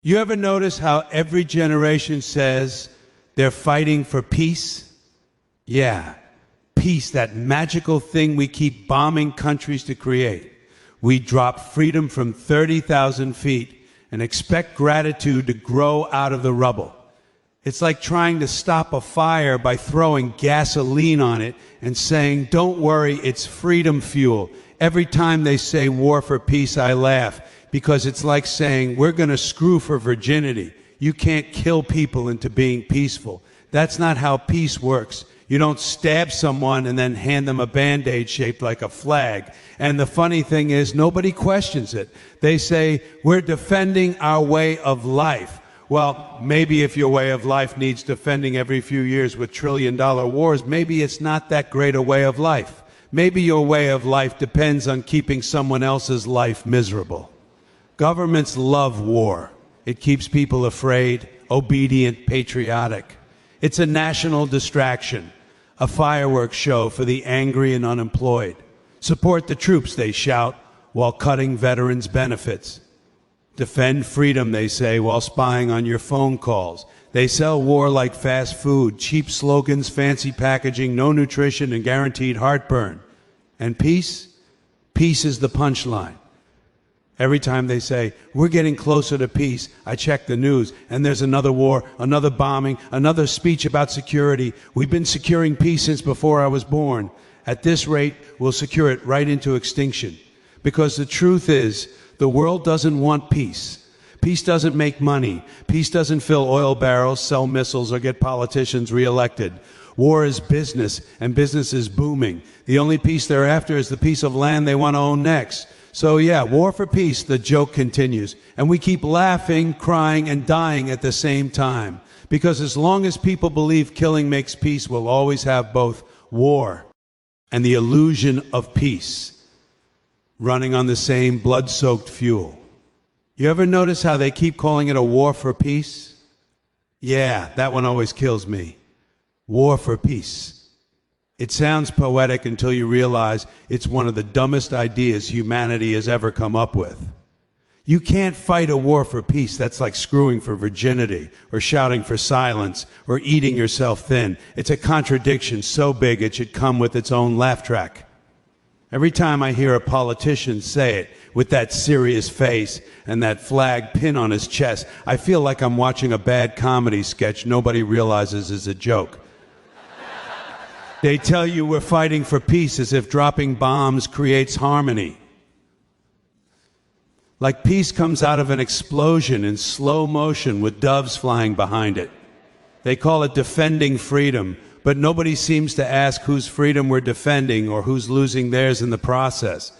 You ever notice how every generation says they're fighting for peace? Yeah, peace, that magical thing we keep bombing countries to create. We drop freedom from 30,000 feet and expect gratitude to grow out of the rubble. It's like trying to stop a fire by throwing gasoline on it and saying, don't worry, it's freedom fuel. Every time they say war for peace, I laugh, because it's like saying, we're going to screw for virginity. You can't kill people into being peaceful. That's not how peace works. You don't stab someone and then hand them a Band-Aid shaped like a flag. And the funny thing is, nobody questions it. They say, we're defending our way of life. Well, maybe if your way of life needs defending every few years with trillion-dollar wars, maybe it's not that great a way of life. Maybe your way of life depends on keeping someone else's life miserable. Governments love war. It keeps people afraid, obedient, patriotic. It's a national distraction, a fireworks show for the angry and unemployed. Support the troops, they shout, while cutting veterans' benefits. Defend freedom, they say, while spying on your phone calls. They sell war like fast food, cheap slogans, fancy packaging, no nutrition, and guaranteed heartburn. And peace? Peace is the punchline. Every time they say, we're getting closer to peace, I check the news, and there's another war, another bombing, another speech about security. We've been securing peace since before I was born. At this rate, we'll secure it right into extinction. Because the truth is, the world doesn't want peace. Peace doesn't make money. Peace doesn't fill oil barrels, sell missiles, or get politicians reelected. War is business, and business is booming. The only peace they're after is the piece of land they want to own next. So yeah, war for peace, the joke continues. And we keep laughing, crying, and dying at the same time. Because as long as people believe killing makes peace, we'll always have both war and the illusion of peace running on the same blood-soaked fuel. You ever notice how they keep calling it a war for peace? Yeah, that one always kills me. War for peace. It sounds poetic until you realize it's one of the dumbest ideas humanity has ever come up with. You can't fight a war for peace. That's like screwing for virginity, or shouting for silence, or eating yourself thin. It's a contradiction so big it should come with its own laugh track. Every time I hear a politician say it with that serious face and that flag pin on his chest, I feel like I'm watching a bad comedy sketch nobody realizes is a joke. They tell you we're fighting for peace as if dropping bombs creates harmony. Like peace comes out of an explosion in slow motion with doves flying behind it. They call it defending freedom, but nobody seems to ask whose freedom we're defending or who's losing theirs in the process.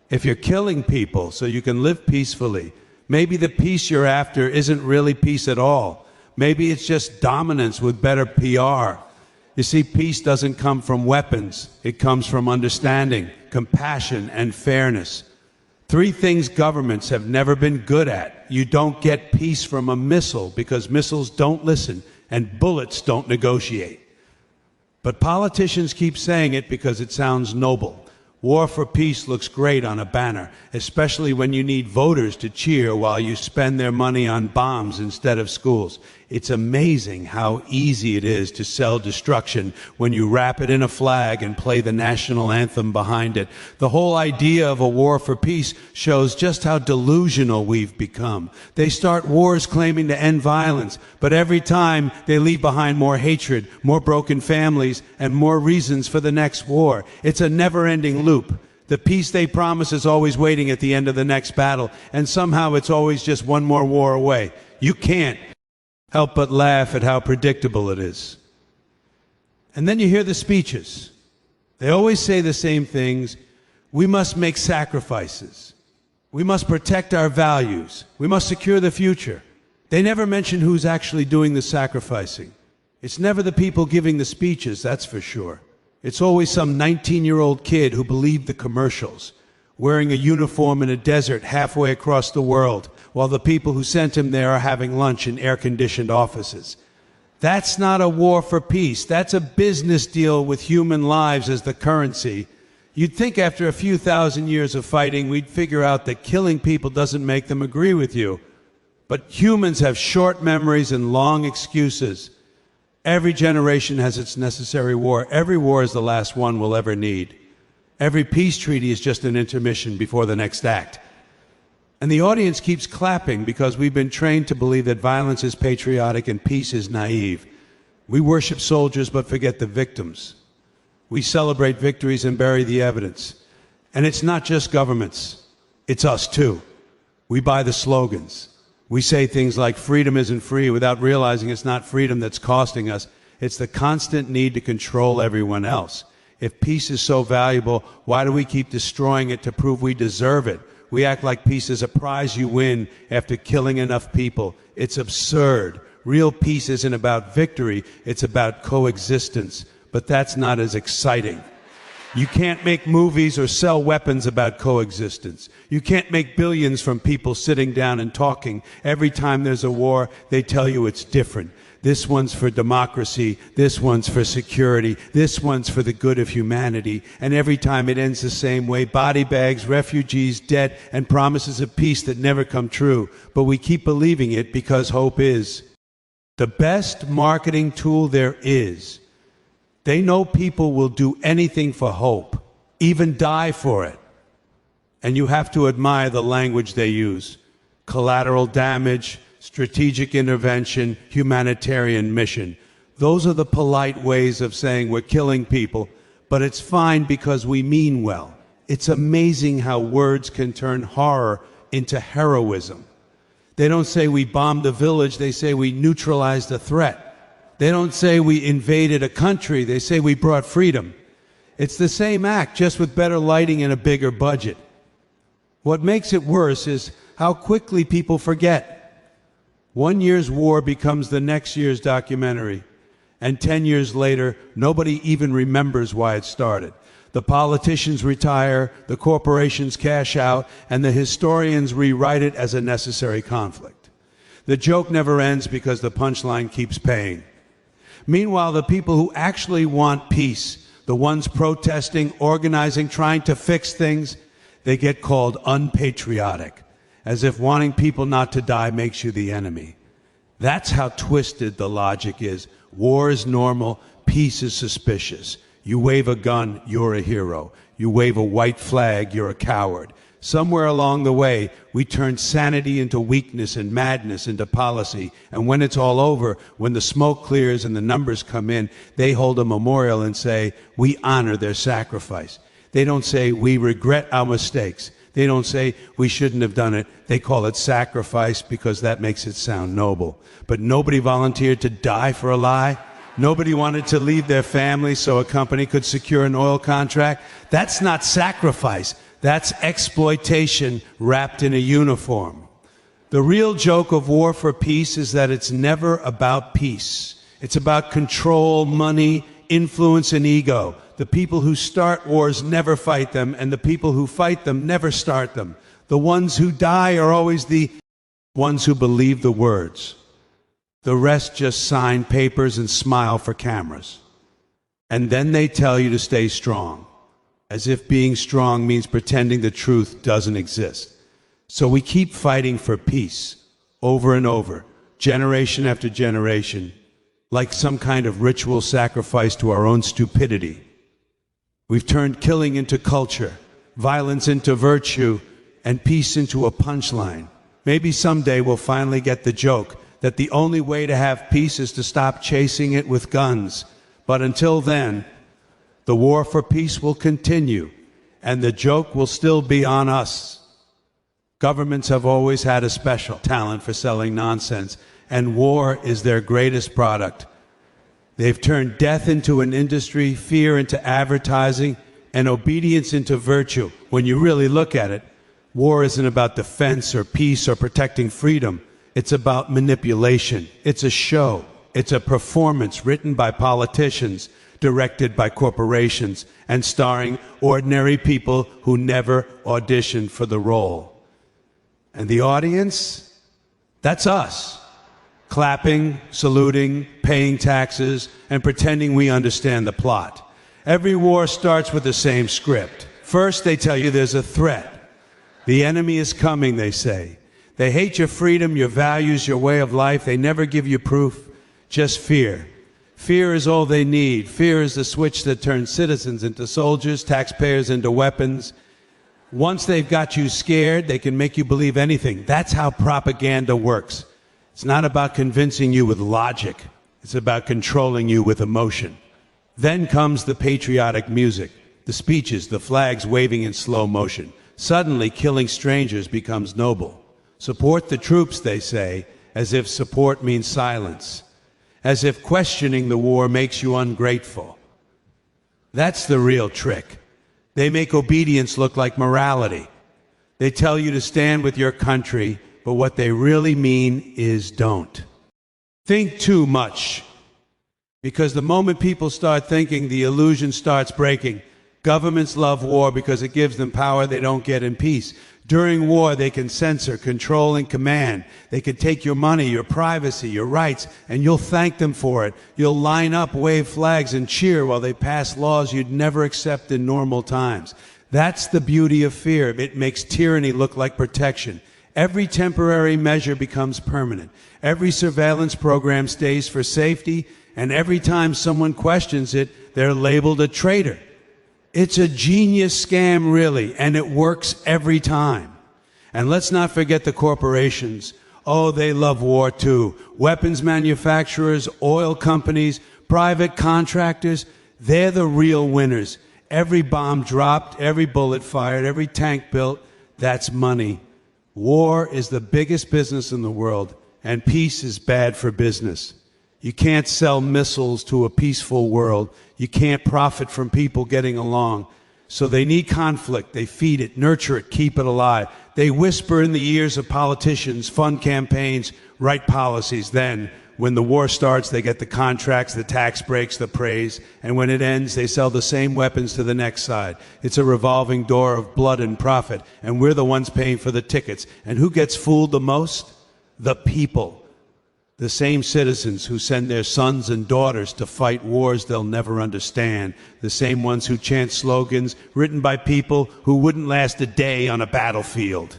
If you're killing people so you can live peacefully, maybe the peace you're after isn't really peace at all. Maybe it's just dominance with better PR. You see, peace doesn't come from weapons. It comes from understanding, compassion, and fairness. 3 things governments have never been good at. You don't get peace from a missile because missiles don't listen and bullets don't negotiate. But politicians keep saying it because it sounds noble. War for peace looks great on a banner, especially when you need voters to cheer while you spend their money on bombs instead of schools. It's amazing how easy it is to sell destruction when you wrap it in a flag and play the national anthem behind it. The whole idea of a war for peace shows just how delusional we've become. They start wars claiming to end violence, but every time they leave behind more hatred, more broken families, and more reasons for the next war. It's a never-ending loop. The peace they promise is always waiting at the end of the next battle, and somehow it's always just one more war away. You can't help but laugh at how predictable it is. And then you hear the speeches. They always say the same things. We must make sacrifices. We must protect our values. We must secure the future. They never mention who's actually doing the sacrificing. It's never the people giving the speeches, that's for sure. It's always some 19-year-old kid who believed the commercials, wearing a uniform in a desert halfway across the world, while the people who sent him there are having lunch in air-conditioned offices. That's not a war for peace. That's a business deal with human lives as the currency. You'd think after a few thousand years of fighting, we'd figure out that killing people doesn't make them agree with you. But humans have short memories and long excuses. Every generation has its necessary war. Every war is the last one we'll ever need. Every peace treaty is just an intermission before the next act. And the audience keeps clapping because we've been trained to believe that violence is patriotic and peace is naive. We worship soldiers but forget the victims. We celebrate victories and bury the evidence. And it's not just governments. It's us too. We buy the slogans. We say things like freedom isn't free without realizing it's not freedom that's costing us. It's the constant need to control everyone else. If peace is so valuable, why do we keep destroying it to prove we deserve it? We act like peace is a prize you win after killing enough people. It's absurd. Real peace isn't about victory, it's about coexistence. But that's not as exciting. You can't make movies or sell weapons about coexistence. You can't make billions from people sitting down and talking. Every time there's a war, they tell you it's different. This one's for democracy. This one's for security. This one's for the good of humanity. And every time it ends the same way: body bags, refugees, debt, and promises of peace that never come true. But we keep believing it because hope is the best marketing tool there is. They know people will do anything for hope, even die for it. And you have to admire the language they use: collateral damage, strategic intervention, humanitarian mission. Those are the polite ways of saying we're killing people, but it's fine because we mean well. It's amazing how words can turn horror into heroism. They don't say we bombed a village, they say we neutralized a threat. They don't say we invaded a country, they say we brought freedom. It's the same act, just with better lighting and a bigger budget. What makes it worse is how quickly people forget. 1 year's war becomes the next year's documentary, and 10 years later, nobody even remembers why it started. The politicians retire, the corporations cash out, and the historians rewrite it as a necessary conflict. The joke never ends because the punchline keeps paying. Meanwhile, the people who actually want peace, the ones protesting, organizing, trying to fix things, they get called unpatriotic, as if wanting people not to die makes you the enemy. That's how twisted the logic is. War is normal, peace is suspicious. You wave a gun, you're a hero. You wave a white flag, you're a coward. Somewhere along the way, we turn sanity into weakness and madness into policy. And when it's all over, when the smoke clears and the numbers come in, they hold a memorial and say, we honor their sacrifice. They don't say, we regret our mistakes. They don't say, we shouldn't have done it. They call it sacrifice because that makes it sound noble. But nobody volunteered to die for a lie. Nobody wanted to leave their family so a company could secure an oil contract. That's not sacrifice. That's exploitation wrapped in a uniform. The real joke of war for peace is that it's never about peace. It's about control, money, influence, and ego. The people who start wars never fight them, and the people who fight them never start them. The ones who die are always the ones who believe the words. The rest just sign papers and smile for cameras. And then they tell you to stay strong, as if being strong means pretending the truth doesn't exist. So we keep fighting for peace over and over, generation after generation, like some kind of ritual sacrifice to our own stupidity. We've turned killing into culture, violence into virtue, and peace into a punchline. Maybe someday we'll finally get the joke that the only way to have peace is to stop chasing it with guns. But until then, the war for peace will continue, and the joke will still be on us. Governments have always had a special talent for selling nonsense, and war is their greatest product. They've turned death into an industry, fear into advertising, and obedience into virtue. When you really look at it, war isn't about defense or peace or protecting freedom. It's about manipulation. It's a show. It's a performance written by politicians, directed by corporations, and starring ordinary people who never auditioned for the role. And the audience? That's us. Clapping, saluting, paying taxes, and pretending we understand the plot. Every war starts with the same script. First, they tell you there's a threat. The enemy is coming, they say. They hate your freedom, your values, your way of life. They never give you proof, just fear. Fear is all they need. Fear is the switch that turns citizens into soldiers, taxpayers into weapons. Once they've got you scared, they can make you believe anything. That's how propaganda works. It's not about convincing you with logic. It's about controlling you with emotion. Then comes the patriotic music, the speeches, the flags waving in slow motion. Suddenly, killing strangers becomes noble. Support the troops, they say, as if support means silence, as if questioning the war makes you ungrateful. That's the real trick. They make obedience look like morality. They tell you to stand with your country, but what they really mean is don't. Think too much. Because the moment people start thinking, the illusion starts breaking. Governments love war because it gives them power they don't get in peace. During war, they can censor, control, and command. They can take your money, your privacy, your rights, and you'll thank them for it. You'll line up, wave flags, and cheer while they pass laws you'd never accept in normal times. That's the beauty of fear. It makes tyranny look like protection. Every temporary measure becomes permanent. Every surveillance program stays for safety, and every time someone questions it, they're labeled a traitor. It's a genius scam, really, and it works every time. And let's not forget the corporations. Oh, they love war too. Weapons manufacturers, oil companies, private contractors, they're the real winners. Every bomb dropped, every bullet fired, every tank built, that's money. War is the biggest business in the world, and peace is bad for business. You can't sell missiles to a peaceful world. You can't profit from people getting along. So they need conflict. They feed it, nurture it, keep it alive. They whisper in the ears of politicians, fund campaigns, write policies. Then, when the war starts, they get the contracts, the tax breaks, the praise. And when it ends, they sell the same weapons to the next side. It's a revolving door of blood and profit. And we're the ones paying for the tickets. And who gets fooled the most? The people. The same citizens who send their sons and daughters to fight wars they'll never understand. The same ones who chant slogans written by people who wouldn't last a day on a battlefield.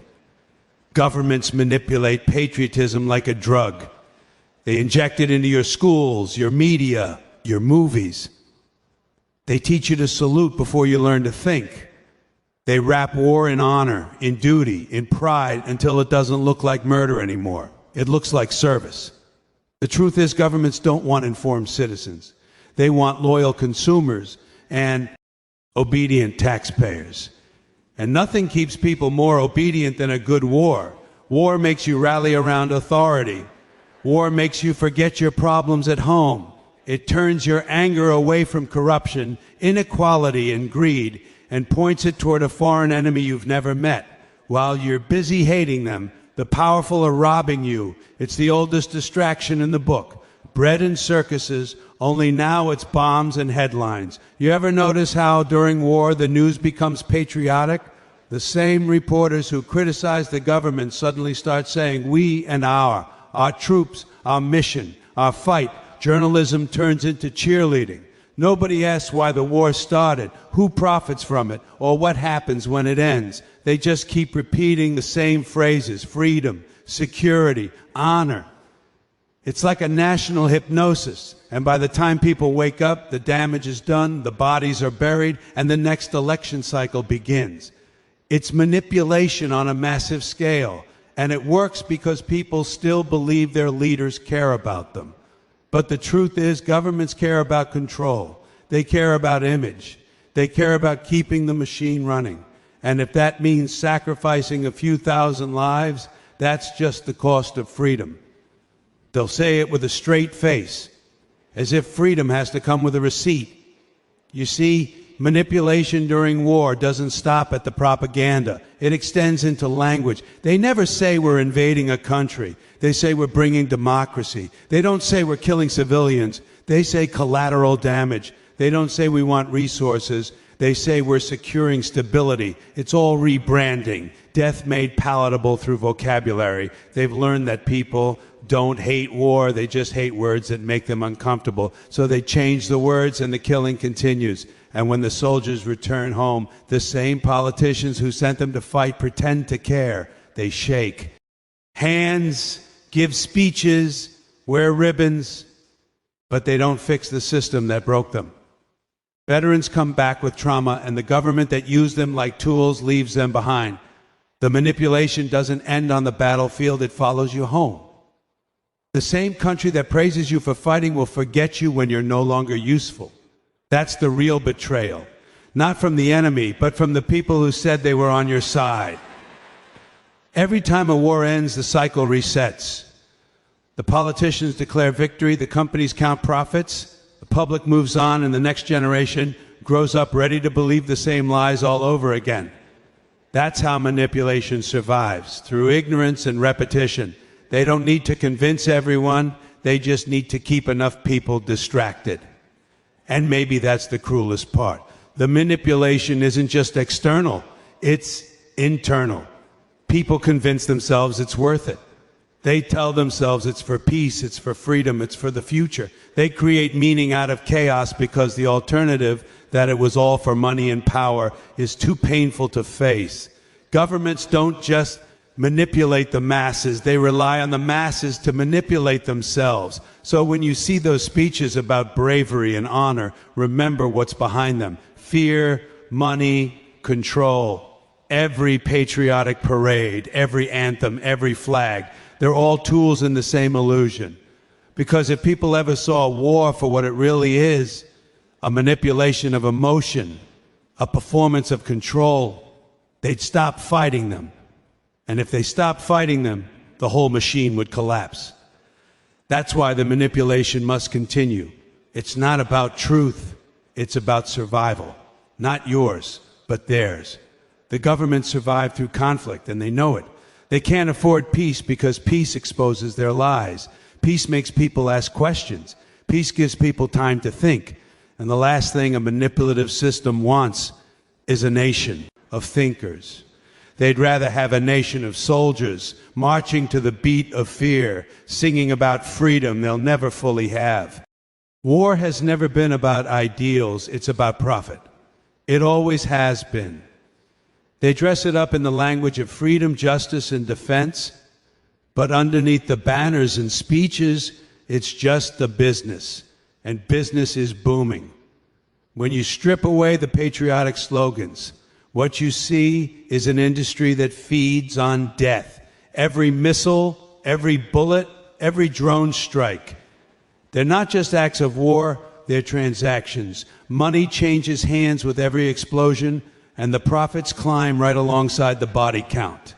Governments manipulate patriotism like a drug. They inject it into your schools, your media, your movies. They teach you to salute before you learn to think. They wrap war in honor, in duty, in pride until it doesn't look like murder anymore. It looks like service. The truth is, governments don't want informed citizens. They want loyal consumers and obedient taxpayers. And nothing keeps people more obedient than a good war. War makes you rally around authority. War makes you forget your problems at home. It turns your anger away from corruption, inequality, and greed, and points it toward a foreign enemy you've never met. While you're busy hating them, the powerful are robbing you. It's the oldest distraction in the book. Bread and circuses, only now it's bombs and headlines. You ever notice how during war the news becomes patriotic? The same reporters who criticize the government suddenly start saying, we and our troops, our mission, our fight. Journalism turns into cheerleading. Nobody asks why the war started, who profits from it, or what happens when it ends. They just keep repeating the same phrases: freedom, security, honor. It's like a national hypnosis. And by the time people wake up, the damage is done, the bodies are buried, and the next election cycle begins. It's manipulation on a massive scale. And it works because people still believe their leaders care about them. But the truth is, governments care about control. They care about image. They care about keeping the machine running. And if that means sacrificing a few thousand lives, that's just the cost of freedom. They'll say it with a straight face, as if freedom has to come with a receipt. You see, manipulation during war doesn't stop at the propaganda. It extends into language. They never say we're invading a country. They say we're bringing democracy. They don't say we're killing civilians. They say collateral damage. They don't say we want resources. They say we're securing stability. It's all rebranding. Death made palatable through vocabulary. They've learned that people don't hate war. They just hate words that make them uncomfortable. So they change the words and the killing continues. And when the soldiers return home, the same politicians who sent them to fight pretend to care. They shake. Hands give speeches, wear ribbons, but they don't fix the system that broke them. Veterans come back with trauma, and the government that used them like tools leaves them behind. The manipulation doesn't end on the battlefield, it follows you home. The same country that praises you for fighting will forget you when you're no longer useful. That's the real betrayal. Not from the enemy, but from the people who said they were on your side. Every time a war ends, the cycle resets. The politicians declare victory, the companies count profits, the public moves on, and the next generation grows up ready to believe the same lies all over again. That's how manipulation survives, through ignorance and repetition. They don't need to convince everyone, they just need to keep enough people distracted. And maybe that's the cruelest part. The manipulation isn't just external, it's internal. People convince themselves it's worth it. They tell themselves it's for peace, it's for freedom, it's for the future. They create meaning out of chaos because the alternative, that it was all for money and power, is too painful to face. Governments don't just manipulate the masses, they rely on the masses to manipulate themselves. So when you see those speeches about bravery and honor, remember what's behind them. Fear, money, control. Every patriotic parade, every anthem, every flag, they're all tools in the same illusion. Because if people ever saw war for what it really is, a manipulation of emotion, a performance of control, they'd stop fighting them. And if they stopped fighting them, the whole machine would collapse. That's why the manipulation must continue. It's not about truth, it's about survival. Not yours, but theirs. The government survived through conflict, and they know it. They can't afford peace because peace exposes their lies. Peace makes people ask questions. Peace gives people time to think. And the last thing a manipulative system wants is a nation of thinkers. They'd rather have a nation of soldiers marching to the beat of fear, singing about freedom they'll never fully have. War has never been about ideals, it's about profit. It always has been. They dress it up in the language of freedom, justice, and defense, but underneath the banners and speeches, it's just the business, and business is booming. When you strip away the patriotic slogans, what you see is an industry that feeds on death. Every missile, every bullet, every drone strike. They're not just acts of war, they're transactions. Money changes hands with every explosion, and the profits climb right alongside the body count.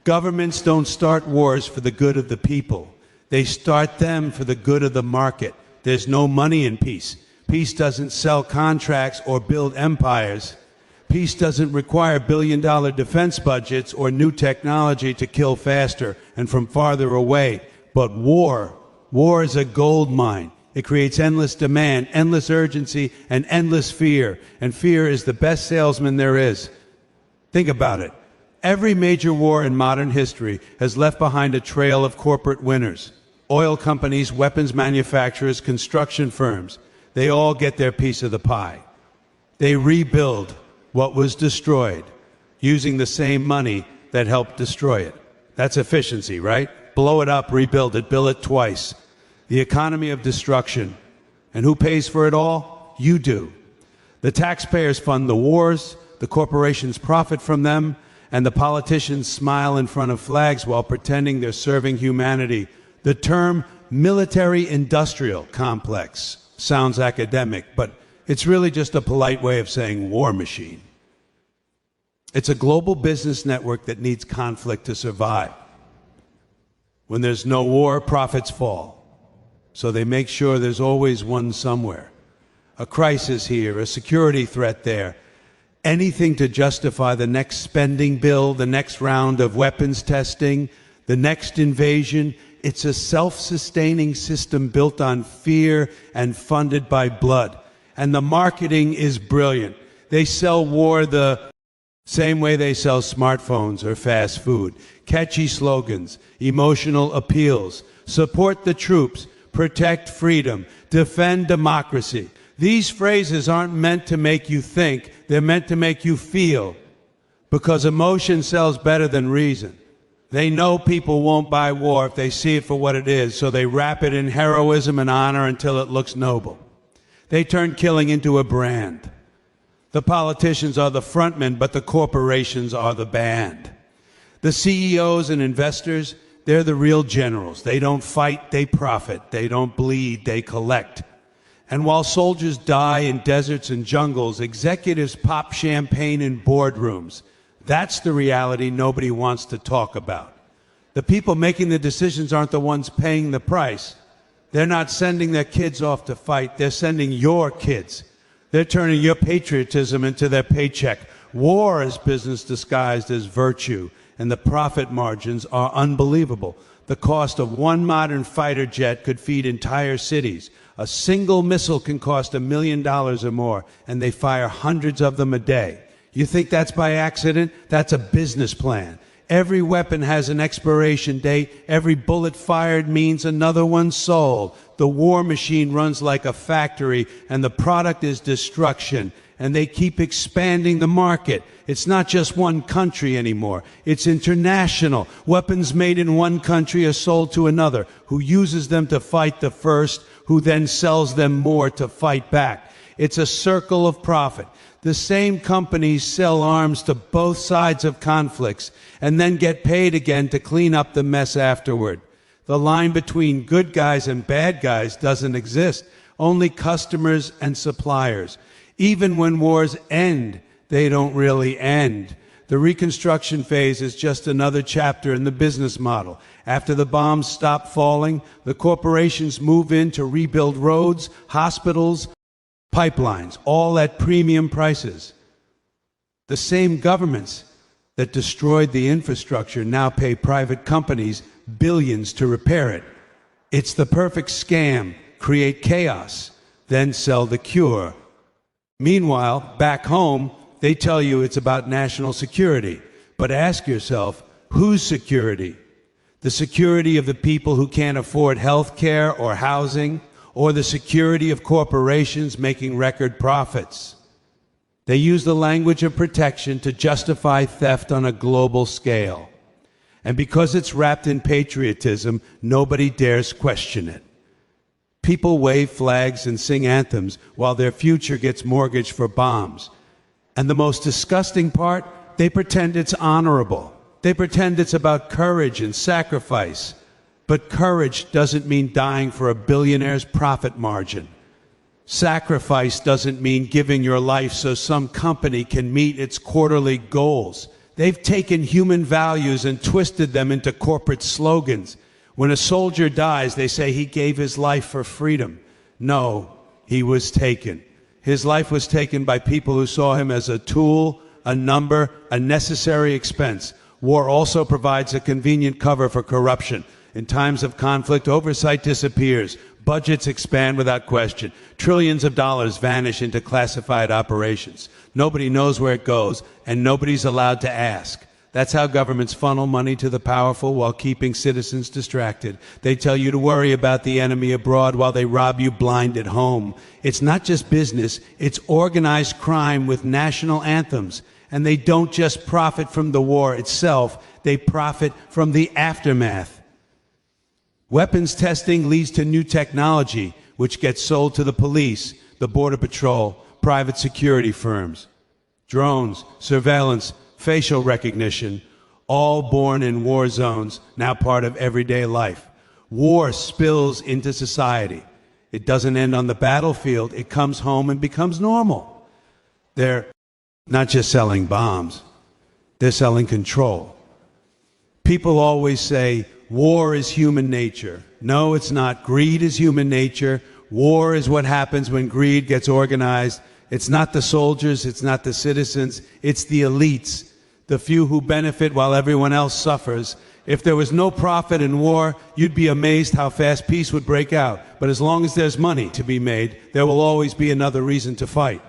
Governments don't start wars for the good of the people. They start them for the good of the market. There's no money in peace. Peace doesn't sell contracts or build empires. Peace doesn't require billion-dollar defense budgets or new technology to kill faster and from farther away. But war is a gold mine. It creates endless demand, endless urgency, and endless fear. And fear is the best salesman there is. Think about it. Every major war in modern history has left behind a trail of corporate winners. Oil companies, weapons manufacturers, construction firms. They all get their piece of the pie. They rebuild what was destroyed using the same money that helped destroy it. That's efficiency, right? Blow it up, rebuild it, bill it twice. The economy of destruction. And who pays for it all? You do. The taxpayers fund the wars, the corporations profit from them, and the politicians smile in front of flags while pretending they're serving humanity. The term military-industrial complex sounds academic, but it's really just a polite way of saying war machine. It's a global business network that needs conflict to survive. When there's no war, profits fall. So they make sure there's always one somewhere. A crisis here, a security threat there. Anything to justify the next spending bill, the next round of weapons testing, the next invasion. It's a self-sustaining system built on fear and funded by blood. And the marketing is brilliant. They sell war the same way they sell smartphones or fast food. Catchy slogans, emotional appeals, support the troops, protect freedom, defend democracy. These phrases aren't meant to make you think, they're meant to make you feel, because emotion sells better than reason. They know people won't buy war if they see it for what it is, so they wrap it in heroism and honor until it looks noble. They turn killing into a brand. The politicians are the frontmen, but the corporations are the band. The CEOs and investors, they're the real generals. They don't fight, they profit. They don't bleed, they collect. And while soldiers die in deserts and jungles, executives pop champagne in boardrooms. That's the reality nobody wants to talk about. The people making the decisions aren't the ones paying the price. They're not sending their kids off to fight. They're sending your kids. They're turning your patriotism into their paycheck. War is business disguised as virtue, and the profit margins are unbelievable. The cost of one modern fighter jet could feed entire cities. A single missile can cost $1 million or more, and they fire hundreds of them a day. You think that's by accident? That's a business plan. Every weapon has an expiration date. Every bullet fired means another one sold. The war machine runs like a factory, and the product is destruction. And they keep expanding the market. It's not just one country anymore. It's international. Weapons made in one country are sold to another, who uses them to fight the first, who then sells them more to fight back. It's a circle of profit. The same companies sell arms to both sides of conflicts and then get paid again to clean up the mess afterward. The line between good guys and bad guys doesn't exist. Only customers and suppliers. Even when wars end, they don't really end. The reconstruction phase is just another chapter in the business model. After the bombs stop falling, the corporations move in to rebuild roads, hospitals, pipelines, all at premium prices. The same governments that destroyed the infrastructure now pay private companies billions to repair it. It's the perfect scam. Create chaos, then sell the cure. Meanwhile, back home, they tell you it's about national security. But ask yourself, whose security? The security of the people who can't afford health care or housing, or the security of corporations making record profits? They use the language of protection to justify theft on a global scale. And because it's wrapped in patriotism, nobody dares question it. People wave flags and sing anthems while their future gets mortgaged for bombs. And the most disgusting part, they pretend it's honorable. They pretend it's about courage and sacrifice. But courage doesn't mean dying for a billionaire's profit margin. Sacrifice doesn't mean giving your life so some company can meet its quarterly goals. They've taken human values and twisted them into corporate slogans. When a soldier dies, they say he gave his life for freedom. No, he was taken. His life was taken by people who saw him as a tool, a number, a necessary expense. War also provides a convenient cover for corruption. In times of conflict, oversight disappears. Budgets expand without question. Trillions of dollars vanish into classified operations. Nobody knows where it goes, and nobody's allowed to ask. That's how governments funnel money to the powerful while keeping citizens distracted. They tell you to worry about the enemy abroad while they rob you blind at home. It's not just business, it's organized crime with national anthems. And they don't just profit from the war itself, they profit from the aftermath. Weapons testing leads to new technology, which gets sold to the police, the Border Patrol, private security firms. Drones, surveillance, facial recognition, all born in war zones, now part of everyday life. War spills into society. It doesn't end on the battlefield. It comes home and becomes normal. They're not just selling bombs. They're selling control. People always say, war is human nature. No, it's not. Greed is human nature. War is what happens when greed gets organized. It's not the soldiers. It's not the citizens. It's the elites. The few who benefit while everyone else suffers. If there was no profit in war, you'd be amazed how fast peace would break out. But as long as there's money to be made, there will always be another reason to fight.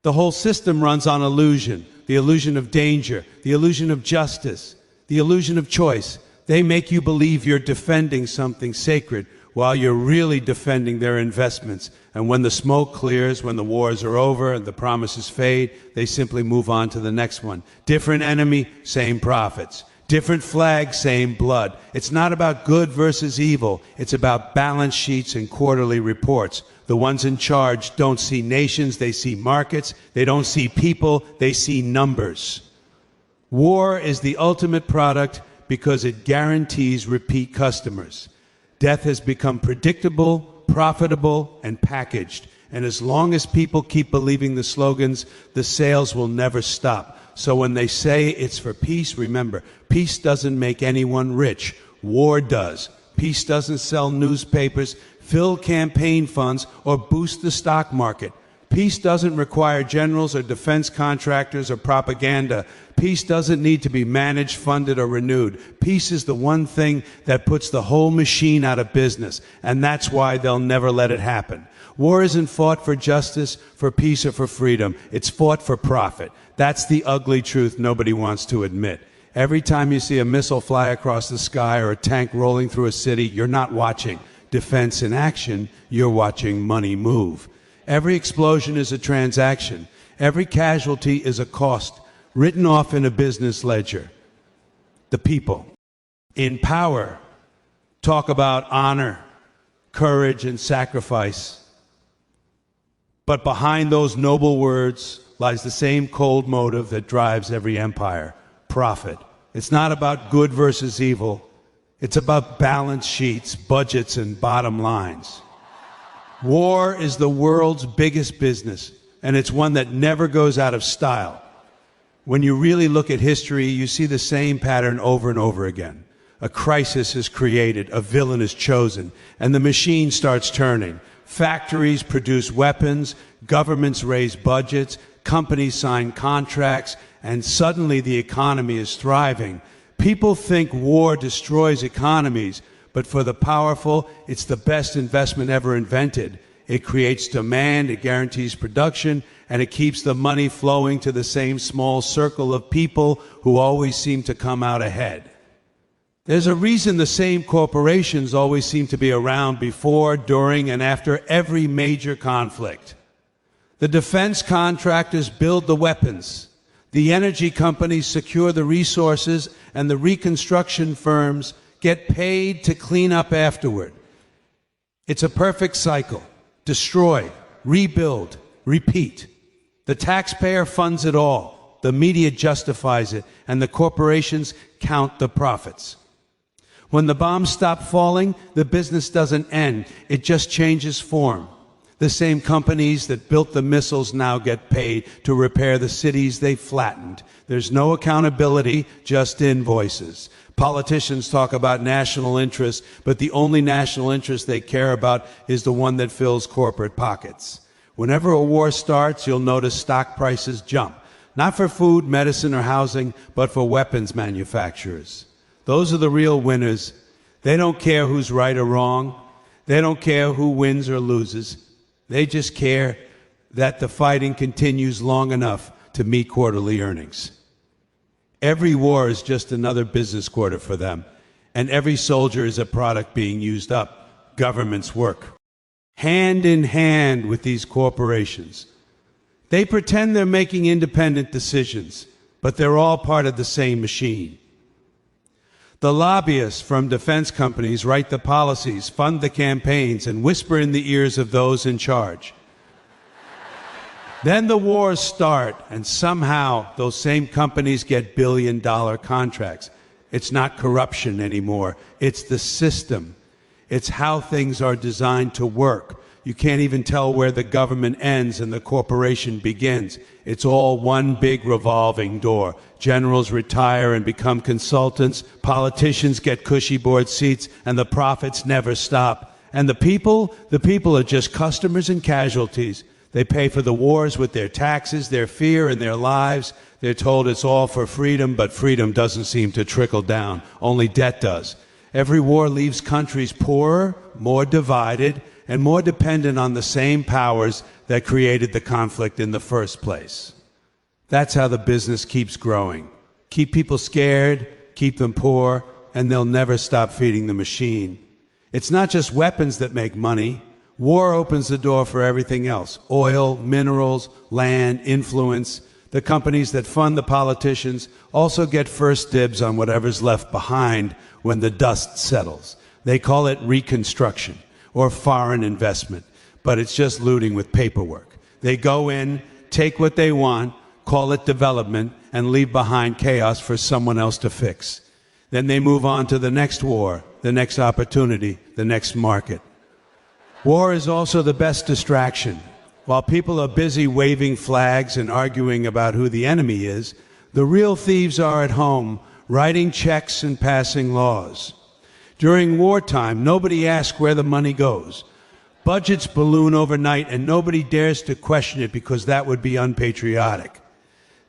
The whole system runs on illusion. The illusion of danger, the illusion of justice, the illusion of choice. They make you believe you're defending something sacred while you're really defending their investments. And when the smoke clears, when the wars are over and the promises fade, they simply move on to the next one. Different enemy, same profits. Different flags, same blood. It's not about good versus evil. It's about balance sheets and quarterly reports. The ones in charge don't see nations, they see markets. They don't see people, they see numbers. War is the ultimate product because it guarantees repeat customers. Death has become predictable, profitable, and packaged. And as long as people keep believing the slogans, the sales will never stop. So when they say it's for peace, remember, peace doesn't make anyone rich. War does. Peace doesn't sell newspapers, fill campaign funds, or boost the stock market. Peace doesn't require generals or defense contractors or propaganda. Peace doesn't need to be managed, funded, or renewed. Peace is the one thing that puts the whole machine out of business, and that's why they'll never let it happen. War isn't fought for justice, for peace, or for freedom. It's fought for profit. That's the ugly truth nobody wants to admit. Every time you see a missile fly across the sky or a tank rolling through a city, you're not watching defense in action, you're watching money move. Every explosion is a transaction. Every casualty is a cost, written off in a business ledger. The people in power talk about honor, courage, and sacrifice. But behind those noble words lies the same cold motive that drives every empire: profit. It's not about good versus evil. It's about balance sheets, budgets, and bottom lines. War is the world's biggest business, and it's one that never goes out of style. When you really look at history, you see the same pattern over and over again. A crisis is created, a villain is chosen, and the machine starts turning. Factories produce weapons, governments raise budgets, companies sign contracts, and suddenly the economy is thriving. People think war destroys economies, but for the powerful, it's the best investment ever invented. It creates demand, it guarantees production, and it keeps the money flowing to the same small circle of people who always seem to come out ahead. There's a reason the same corporations always seem to be around before, during, and after every major conflict. The defense contractors build the weapons. The energy companies secure the resources, and the reconstruction firms get paid to clean up afterward. It's a perfect cycle. Destroy, rebuild, repeat. The taxpayer funds it all. The media justifies it, and the corporations count the profits. When the bombs stop falling, the business doesn't end. It just changes form. The same companies that built the missiles now get paid to repair the cities they flattened. There's no accountability, just invoices. Politicians talk about national interest, but the only national interest they care about is the one that fills corporate pockets. Whenever a war starts, you'll notice stock prices jump. Not for food, medicine, or housing, but for weapons manufacturers. Those are the real winners. They don't care who's right or wrong. They don't care who wins or loses. They just care that the fighting continues long enough to meet quarterly earnings. Every war is just another business quarter for them, and every soldier is a product being used up. Governments work hand in hand with these corporations. They pretend they're making independent decisions, but they're all part of the same machine. The lobbyists from defense companies write the policies, fund the campaigns, and whisper in the ears of those in charge. Then the wars start, and somehow those same companies get billion-dollar contracts. It's not corruption anymore. It's the system. It's how things are designed to work. You can't even tell where the government ends and the corporation begins. It's all one big revolving door. Generals retire and become consultants. Politicians get cushy board seats, and the profits never stop. And the people are just customers and casualties. They pay for the wars with their taxes, their fear, and their lives. They're told it's all for freedom, but freedom doesn't seem to trickle down. Only debt does. Every war leaves countries poorer, more divided, and more dependent on the same powers that created the conflict in the first place. That's how the business keeps growing. Keep people scared, keep them poor, and they'll never stop feeding the machine. It's not just weapons that make money. War opens the door for everything else: oil, minerals, land, influence. The companies that fund the politicians also get first dibs on whatever's left behind when the dust settles. They call it reconstruction or foreign investment, but it's just looting with paperwork. They go in, take what they want, call it development, and leave behind chaos for someone else to fix. Then they move on to the next war, the next opportunity, the next market. War is also the best distraction. While people are busy waving flags and arguing about who the enemy is, the real thieves are at home, writing checks and passing laws. During wartime, nobody asks where the money goes. Budgets balloon overnight, and nobody dares to question it because that would be unpatriotic.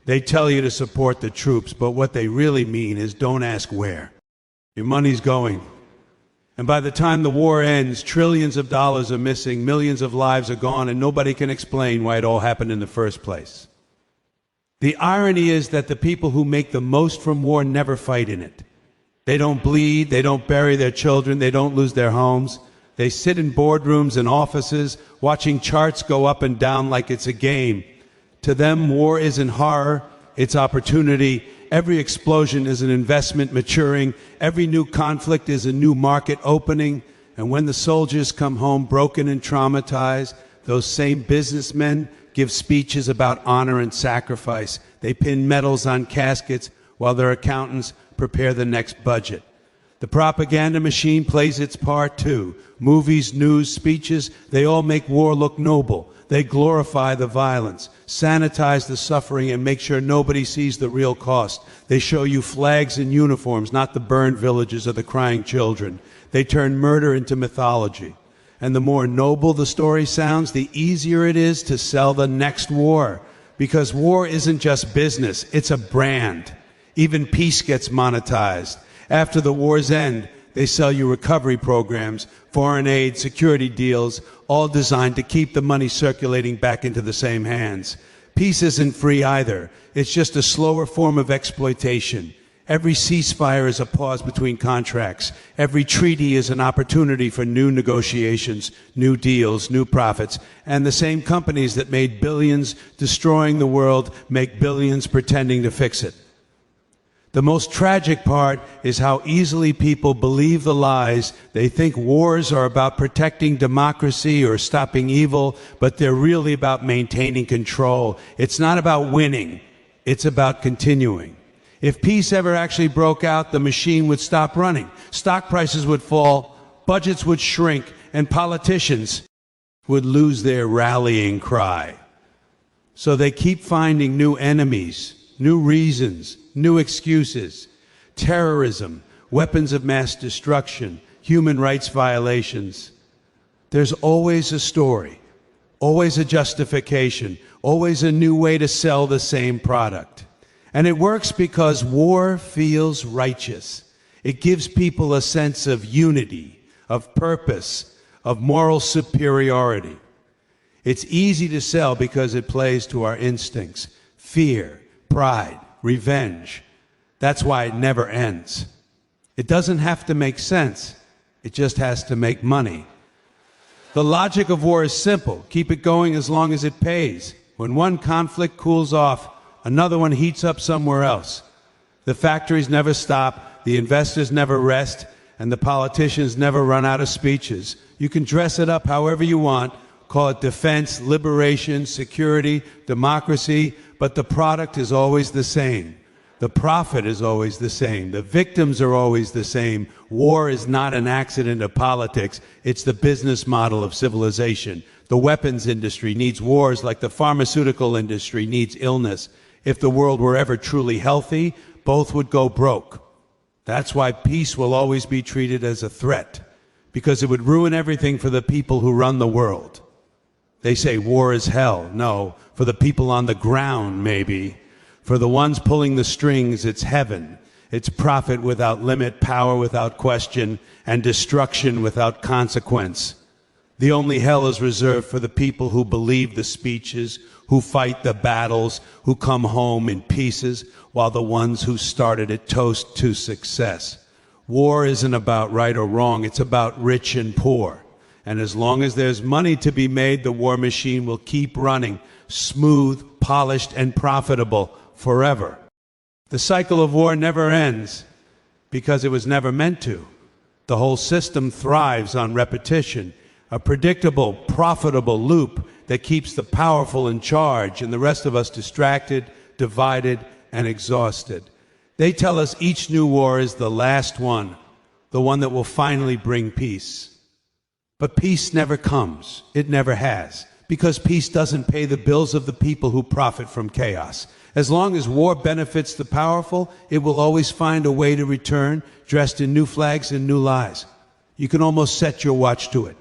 They tell you to support the troops, but what they really mean is don't ask where. Your money's going. And by the time the war ends, trillions of dollars are missing, millions of lives are gone, and nobody can explain why it all happened in the first place. The irony is that the people who make the most from war never fight in it. They don't bleed, they don't bury their children, they don't lose their homes. They sit in boardrooms and offices, watching charts go up and down like it's a game. To them, war isn't horror, it's opportunity. Every explosion is an investment maturing. Every new conflict is a new market opening. And when the soldiers come home broken and traumatized, those same businessmen give speeches about honor and sacrifice. They pin medals on caskets while their accountants prepare the next budget. The propaganda machine plays its part too. Movies, news, speeches, they all make war look noble. They glorify the violence, sanitize the suffering, and make sure nobody sees the real cost. They show you flags and uniforms, not the burned villages or the crying children. They turn murder into mythology. And the more noble the story sounds, the easier it is to sell the next war. Because war isn't just business, it's a brand. Even peace gets monetized. After the war's end, they sell you recovery programs, foreign aid, security deals, all designed to keep the money circulating back into the same hands. Peace isn't free either. It's just a slower form of exploitation. Every ceasefire is a pause between contracts. Every treaty is an opportunity for new negotiations, new deals, new profits. And the same companies that made billions destroying the world make billions pretending to fix it. The most tragic part is how easily people believe the lies. They think wars are about protecting democracy or stopping evil, but they're really about maintaining control. It's not about winning. It's about continuing. If peace ever actually broke out, the machine would stop running. Stock prices would fall, budgets would shrink, and politicians would lose their rallying cry. So they keep finding new enemies, new reasons, new excuses. Terrorism, weapons of mass destruction, human rights violations. There's always a story, always a justification, always a new way to sell the same product. And it works because war feels righteous. It gives people a sense of unity, of purpose, of moral superiority. It's easy to sell because it plays to our instincts, fear, pride, revenge. That's why it never ends. It doesn't have to make sense. It just has to make money. The logic of war is simple. Keep it going as long as it pays. When one conflict cools off, another one heats up somewhere else. The factories never stop, the investors never rest, and the politicians never run out of speeches. You can dress it up however you want, call it defense, liberation, security, democracy, but the product is always the same. The profit is always the same. The victims are always the same. War is not an accident of politics. It's the business model of civilization. The weapons industry needs wars like the pharmaceutical industry needs illness. If the world were ever truly healthy, both would go broke. That's why peace will always be treated as a threat, because it would ruin everything for the people who run the world. They say war is hell. No, for the people on the ground, maybe. For the ones pulling the strings, it's heaven. It's profit without limit, power without question, and destruction without consequence. The only hell is reserved for the people who believe the speeches, who fight the battles, who come home in pieces, while the ones who started it toast to success. War isn't about right or wrong. It's about rich and poor. And as long as there's money to be made, the war machine will keep running, smooth, polished, and profitable forever. The cycle of war never ends because it was never meant to. The whole system thrives on repetition, a predictable, profitable loop that keeps the powerful in charge and the rest of us distracted, divided, and exhausted. They tell us each new war is the last one, the one that will finally bring peace. But peace never comes. It never has, because peace doesn't pay the bills of the people who profit from chaos. As long as war benefits the powerful, it will always find a way to return, dressed in new flags and new lies. You can almost set your watch to it.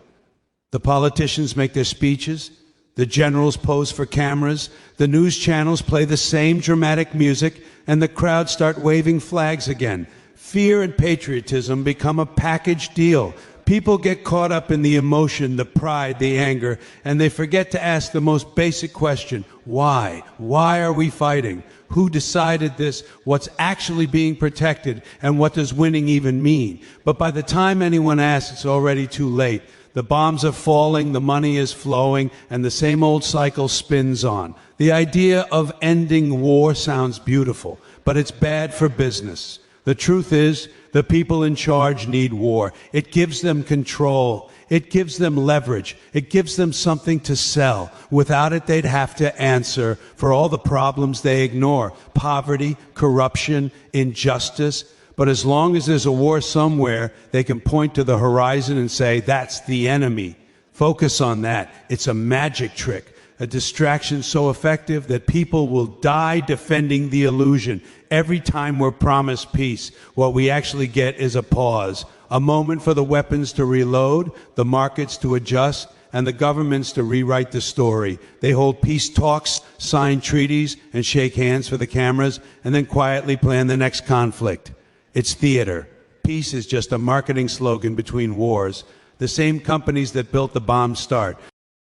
The politicians make their speeches, the generals pose for cameras, the news channels play the same dramatic music, and the crowds start waving flags again. Fear and patriotism become a package deal. People get caught up in the emotion, the pride, the anger, and they forget to ask the most basic question: why? Why are we fighting? Who decided this? What's actually being protected? And what does winning even mean? But by the time anyone asks, it's already too late. The bombs are falling, the money is flowing, and the same old cycle spins on. The idea of ending war sounds beautiful, but it's bad for business. The truth is, the people in charge need war. It gives them control. It gives them leverage. It gives them something to sell. Without it, they'd have to answer for all the problems they ignore: poverty, corruption, injustice. But as long as there's a war somewhere, they can point to the horizon and say, that's the enemy. Focus on that. It's a magic trick, a distraction so effective that people will die defending the illusion. Every time we're promised peace, what we actually get is a pause, a moment for the weapons to reload, the markets to adjust, and the governments to rewrite the story. They hold peace talks, sign treaties, and shake hands for the cameras, and then quietly plan the next conflict. It's theater. Peace is just a marketing slogan between wars. The same companies that built the bombs start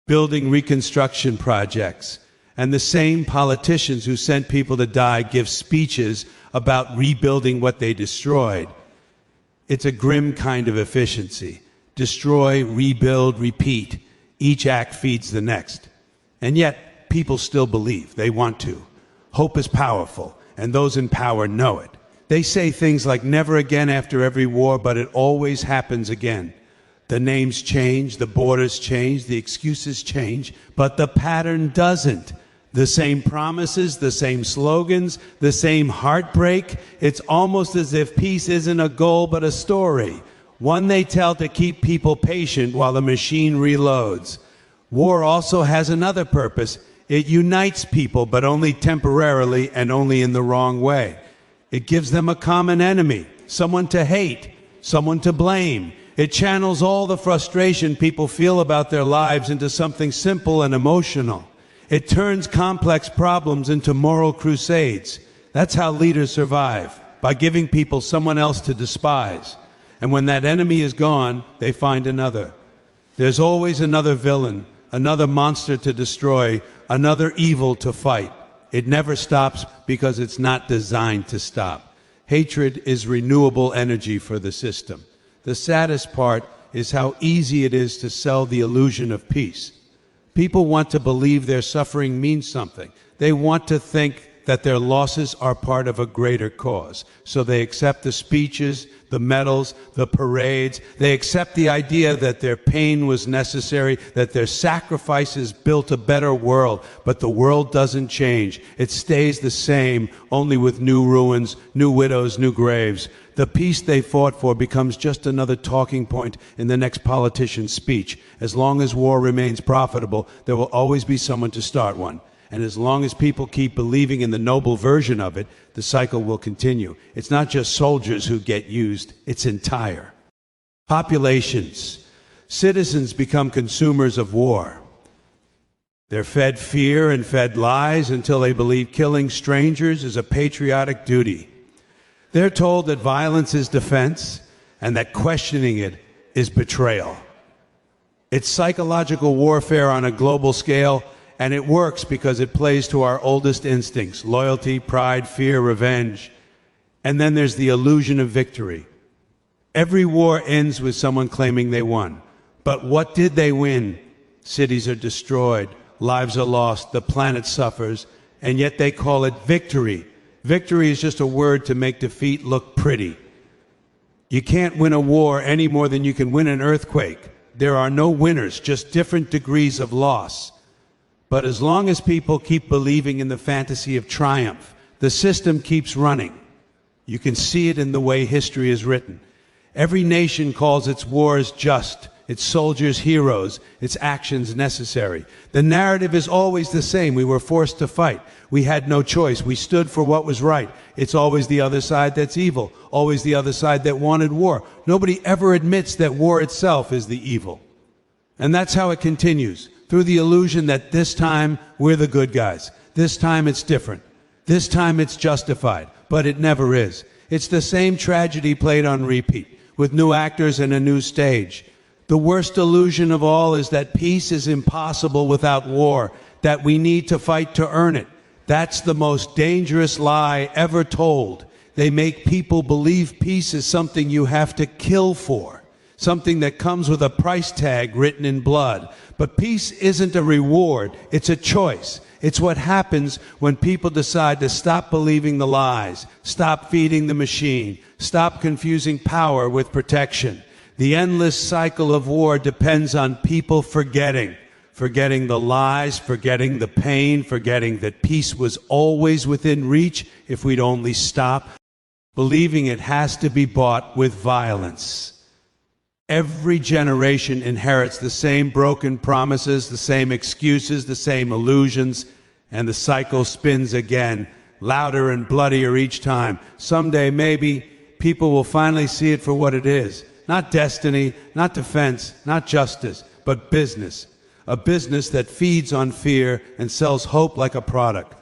building reconstruction projects. And the same politicians who sent people to die give speeches about rebuilding what they destroyed. It's a grim kind of efficiency. Destroy, rebuild, repeat. Each act feeds the next. And yet, people still believe. They want to. Hope is powerful, and those in power know it. They say things like never again after every war, but it always happens again. The names change, the borders change, the excuses change, but the pattern doesn't. The same promises, the same slogans, the same heartbreak. It's almost as if peace isn't a goal but a story, one they tell to keep people patient while the machine reloads. War also has another purpose. It unites people, but only temporarily and only in the wrong way. It gives them a common enemy, someone to hate, someone to blame. It channels all the frustration people feel about their lives into something simple and emotional. It turns complex problems into moral crusades. That's how leaders survive, by giving people someone else to despise. And when that enemy is gone, they find another. There's always another villain, another monster to destroy, another evil to fight. It never stops because it's not designed to stop. Hatred is renewable energy for the system. The saddest part is how easy it is to sell the illusion of peace. People want to believe their suffering means something. They want to think that their losses are part of a greater cause. So they accept the speeches, the medals, the parades. They accept the idea that their pain was necessary, that their sacrifices built a better world. But the world doesn't change. It stays the same, only with new ruins, new widows, new graves. The peace they fought for becomes just another talking point in the next politician's speech. As long as war remains profitable, there will always be someone to start one. And as long as people keep believing in the noble version of it, the cycle will continue. It's not just soldiers who get used, it's entire. Populations. Citizens become consumers of war. They're fed fear and fed lies until they believe killing strangers is a patriotic duty. They're told that violence is defense and that questioning it is betrayal. It's psychological warfare on a global scale. And it works because it plays to our oldest instincts: loyalty, pride, fear, revenge. And then there's the illusion of victory. Every war ends with someone claiming they won. But what did they win? Cities are destroyed, lives are lost, the planet suffers, and yet they call it victory. Victory is just a word to make defeat look pretty. You can't win a war any more than you can win an earthquake. There are no winners, just different degrees of loss. But as long as people keep believing in the fantasy of triumph, the system keeps running. You can see it in the way history is written. Every nation calls its wars just, its soldiers heroes, its actions necessary. The narrative is always the same. We were forced to fight. We had no choice. We stood for what was right. It's always the other side that's evil, always the other side that wanted war. Nobody ever admits that war itself is the evil. And that's how it continues, through the illusion that this time we're the good guys. This time it's different. This time it's justified. But it never is. It's the same tragedy played on repeat, with new actors and a new stage. The worst illusion of all is that peace is impossible without war, that we need to fight to earn it. That's the most dangerous lie ever told. They make people believe peace is something you have to kill for, something that comes with a price tag written in blood. But peace isn't a reward, it's a choice. It's what happens when people decide to stop believing the lies, stop feeding the machine, stop confusing power with protection. The endless cycle of war depends on people forgetting the lies, forgetting the pain, forgetting that peace was always within reach if we'd only stop, believing it has to be bought with violence. Every generation inherits the same broken promises, the same excuses, the same illusions, and the cycle spins again, louder and bloodier each time. Someday, maybe, people will finally see it for what it is. Not destiny, not defense, not justice, but business. A business that feeds on fear and sells hope like a product.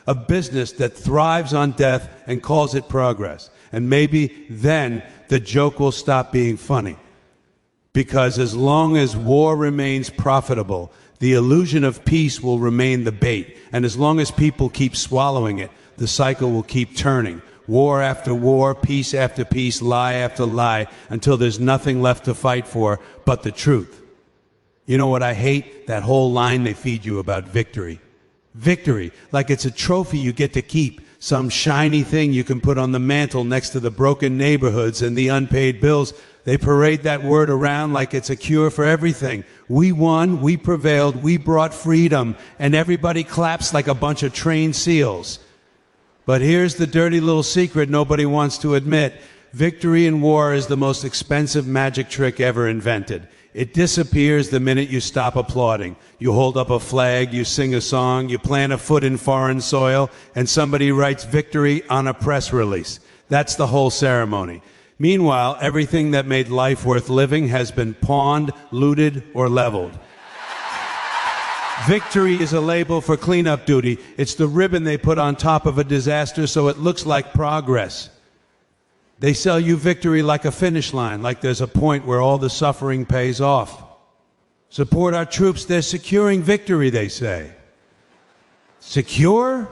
A business that thrives on death and calls it progress. And maybe then the joke will stop being funny. Because as long as war remains profitable, the illusion of peace will remain the bait. And as long as people keep swallowing it, the cycle will keep turning. War after war, peace after peace, lie after lie, until there's nothing left to fight for but the truth. You know what I hate? That whole line they feed you about victory. Victory, like it's a trophy you get to keep, some shiny thing you can put on the mantle next to the broken neighborhoods and the unpaid bills. They parade that word around like it's a cure for everything. We won, we prevailed, we brought freedom, and everybody claps like a bunch of trained seals. But here's the dirty little secret nobody wants to admit. Victory in war is the most expensive magic trick ever invented. It disappears the minute you stop applauding. You hold up a flag, you sing a song, you plant a foot in foreign soil, and somebody writes victory on a press release. That's the whole ceremony. Meanwhile, everything that made life worth living has been pawned, looted, or leveled. Victory is a label for cleanup duty. It's the ribbon they put on top of a disaster so it looks like progress. They sell you victory like a finish line, like there's a point where all the suffering pays off. Support our troops, they're securing victory, they say. Secure?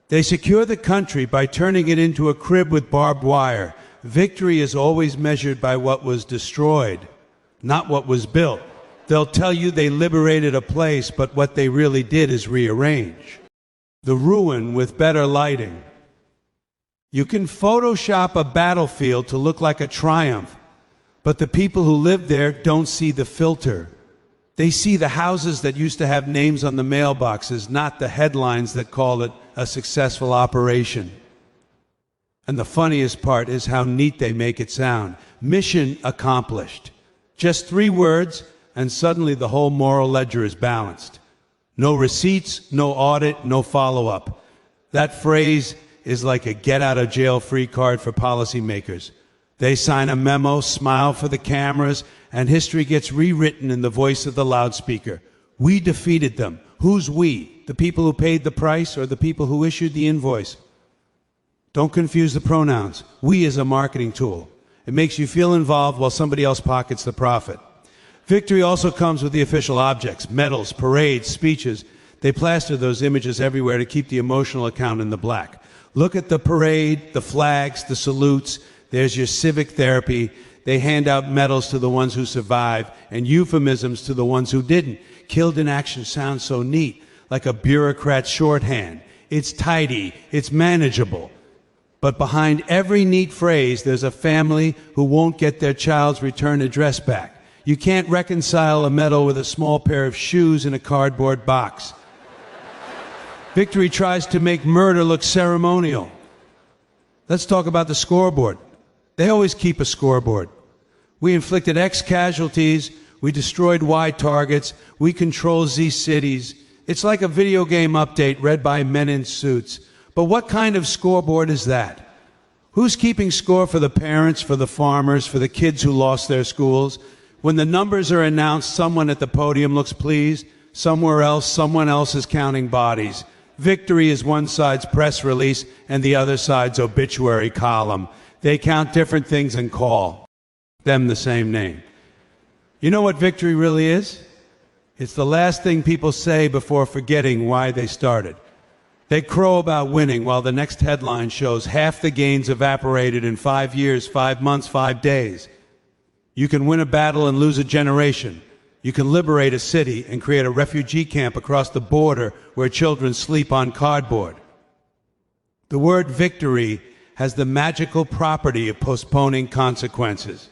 They secure the country by turning it into a crib with barbed wire. Victory is always measured by what was destroyed, not what was built. They'll tell you they liberated a place, but what they really did is rearrange the ruin with better lighting. You can Photoshop a battlefield to look like a triumph, but the people who live there don't see the filter. They see the houses that used to have names on the mailboxes, not the headlines that call it a successful operation. And the funniest part is how neat they make it sound. Mission accomplished. Just 3 words, and suddenly the whole moral ledger is balanced. No receipts, no audit, no follow-up. That phrase is like a get-out-of-jail-free card for policymakers. They sign a memo, smile for the cameras, and history gets rewritten in the voice of the loudspeaker. We defeated them. Who's we? The people who paid the price or the people who issued the invoice? Don't confuse the pronouns. We is a marketing tool. It makes you feel involved while somebody else pockets the profit. Victory also comes with the official objects, medals, parades, speeches. They plaster those images everywhere to keep the emotional account in the black. Look at the parade, the flags, the salutes. There's your civic therapy. they hand out medals to the ones who survive and euphemisms to the ones who didn't. Killed in action sounds so neat, like a bureaucrat's shorthand. It's tidy, it's manageable. But behind every neat phrase, there's a family who won't get their child's return address back. You can't reconcile a medal with a small pair of shoes in a cardboard box. Victory tries to make murder look ceremonial. Let's talk about the scoreboard. They always keep a scoreboard. We inflicted X casualties, we destroyed Y targets, we control Z cities. It's like a video game update read by men in suits. But what kind of scoreboard is that? Who's keeping score for the parents, for the farmers, for the kids who lost their schools? When the numbers are announced, someone at the podium looks pleased. Somewhere else, someone else is counting bodies. Victory is one side's press release and the other side's obituary column. They count different things and call them the same name. You know what victory really is? It's the last thing people say before forgetting why they started. They crow about winning while the next headline shows half the gains evaporated in 5 years, 5 months, 5 days. You can win a battle and lose a generation. You can liberate a city and create a refugee camp across the border where children sleep on cardboard. The word victory has the magical property of postponing consequences.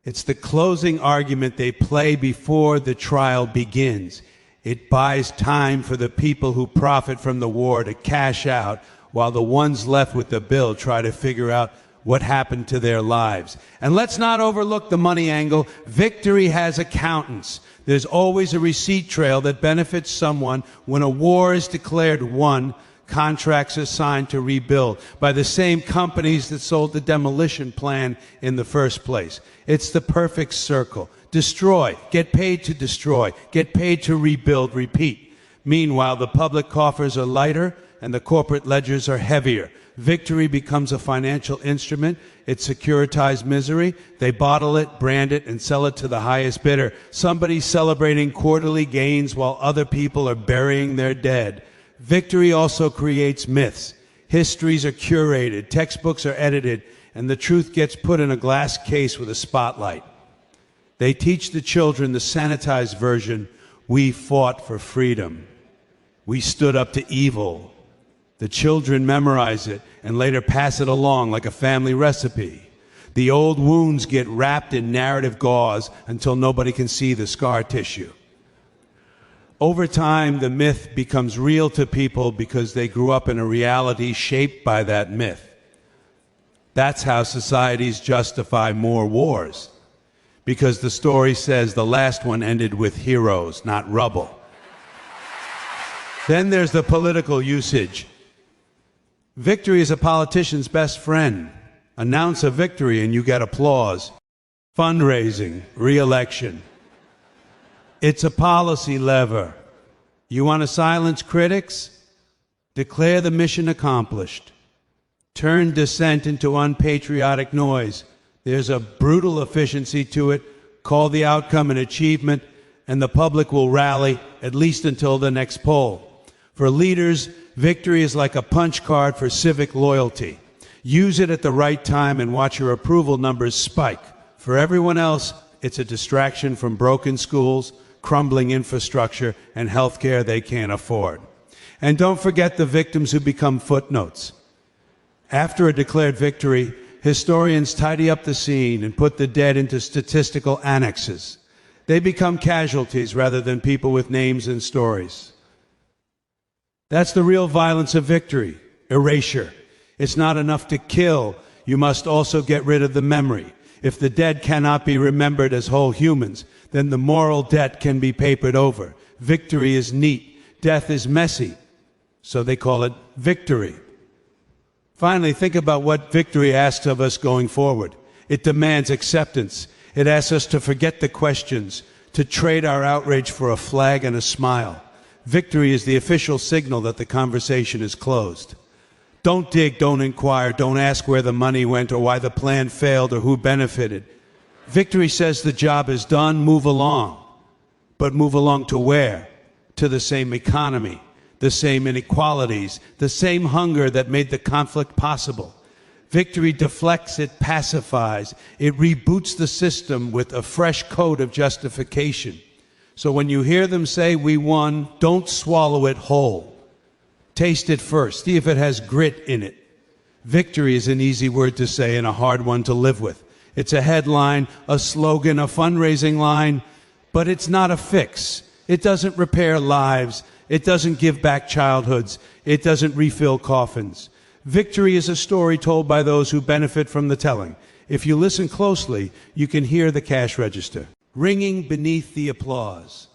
It's the closing argument they play before the trial begins. It buys time for the people who profit from the war to cash out while the ones left with the bill try to figure out what happened to their lives. And let's not overlook the money angle. Victory has accountants. There's always a receipt trail that benefits someone when a war is declared won. Contracts are signed to rebuild by the same companies that sold the demolition plan in the first place. It's the perfect circle. Destroy, get paid to destroy, get paid to rebuild, repeat. Meanwhile, the public coffers are lighter and the corporate ledgers are heavier. Victory becomes a financial instrument. It securitized misery. They bottle it, brand it, and sell it to the highest bidder. Somebody's celebrating quarterly gains while other people are burying their dead. Victory also creates myths. Histories are curated, textbooks are edited, and the truth gets put in a glass case with a spotlight. They teach the children the sanitized version. We fought for freedom. We stood up to evil. The children memorize it and later pass it along like a family recipe. The old wounds get wrapped in narrative gauze until nobody can see the scar tissue. Over time, the myth becomes real to people because they grew up in a reality shaped by that myth. That's how societies justify more wars. Because the story says the last one ended with heroes, not rubble. Then there's the political usage. Victory is a politician's best friend. Announce a victory and you get applause. Fundraising, re-election. It's a policy lever. You want to silence critics? Declare the mission accomplished. Turn dissent into unpatriotic noise. There's a brutal efficiency to it. Call the outcome an achievement, and the public will rally, at least until the next poll. For leaders, victory is like a punch card for civic loyalty. Use it at the right time and watch your approval numbers spike. For everyone else, it's a distraction from broken schools, crumbling infrastructure, and health care they can't afford. And don't forget the victims who become footnotes. After a declared victory, historians tidy up the scene and put the dead into statistical annexes. They become casualties rather than people with names and stories. That's the real violence of victory, erasure. It's not enough to kill. You must also get rid of the memory. If the dead cannot be remembered as whole humans, then the moral debt can be papered over. Victory is neat. Death is messy. So they call it victory. Finally, think about what victory asks of us going forward. It demands acceptance. It asks us to forget the questions, to trade our outrage for a flag and a smile. Victory is the official signal that the conversation is closed. Don't dig, don't inquire, don't ask where the money went or why the plan failed or who benefited. Victory says the job is done, move along. But move along to where? To the same economy, the same inequalities, the same hunger that made the conflict possible. Victory deflects, it pacifies, it reboots the system with a fresh coat of justification. So when you hear them say, "We won," don't swallow it whole. Taste it first. See if it has grit in it. Victory is an easy word to say and a hard one to live with. It's a headline, a slogan, a fundraising line, but it's not a fix. It doesn't repair lives. It doesn't give back childhoods. It doesn't refill coffins. Victory is a story told by those who benefit from the telling. If you listen closely, you can hear the cash register ringing beneath the applause.